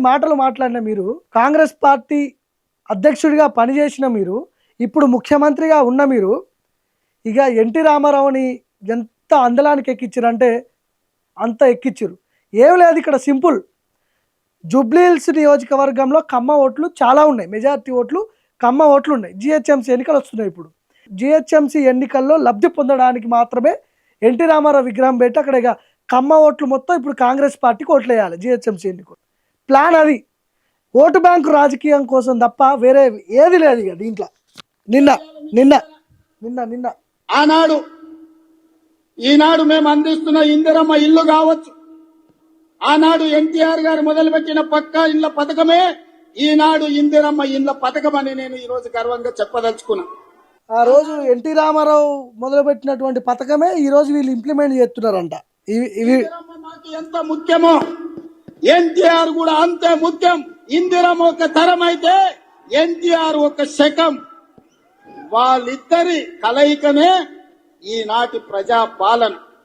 మాటలు మాట్లాడిన మీరు, కాంగ్రెస్ పార్టీ అధ్యక్షుడిగా పనిచేసిన మీరు, ఇప్పుడు ముఖ్యమంత్రిగా ఉన్న మీరు, ఇక ఎన్టీ రామారావుని ఎంత అందలానికి ఎక్కించారంటే అంత ఎక్కించారు. ఏం లేదు, ఇక్కడ సింపుల్. జూబ్లీహిల్స్ నియోజకవర్గంలో కమ్మ ఓట్లు చాలా ఉన్నాయి, మెజారిటీ ఓట్లు కమ్మ ఓట్లు ఉన్నాయి. జిహెచ్ఎంసీ ఎన్నికలు వస్తున్నాయి. ఇప్పుడు జిహెచ్ఎంసీ ఎన్నికల్లో లబ్ధి పొందడానికి మాత్రమే ఎన్టీ రామారావు విగ్రహం పెట్టి అక్కడ ఇక కమ్మ ఓట్లు మొత్తం ఇప్పుడు కాంగ్రెస్ పార్టీకి ఓట్లు వేయాలి. జిహెచ్ఎంసీ ఎన్నికలు ప్లాన్ అది. ఓటు బ్యాంకు రాజకీయం కోసం తప్ప వేరే ఏది లేదు ఇక దీంట్లో. నిన్న నిన్న నిన్న నిన్న ఆనాడు ఈనాడు మేము అందిస్తున్న ఇందిరమ్మ ఇల్లు కావచ్చు, ఆనాడు ఎన్టీఆర్ గారు మొదలుపెట్టిన పక్కా ఇళ్ల పథకమే ఈనాడు ఇందిరమ్మ ఇళ్ల పథకం అని నేను ఈ రోజు గర్వంగా చెప్పదలుచుకున్నా. ఆ రోజు ఎన్టీ రామారావు మొదలుపెట్టినటువంటి పథకమే ఈ రోజు వీళ్ళు ఇంప్లిమెంట్ చేస్తున్నారంట. ఇందిరమ్మ మాకు ఎంత ముఖ్యమో ఎన్టీఆర్ కూడా అంతే ముఖ్యం. ఇందిరమ్మ ఒక తరం అయితే ఎన్టీఆర్ ఒక శకం. వాళ్ళిద్దరి కలయికనే ఈనాటి ప్రజా పాలన.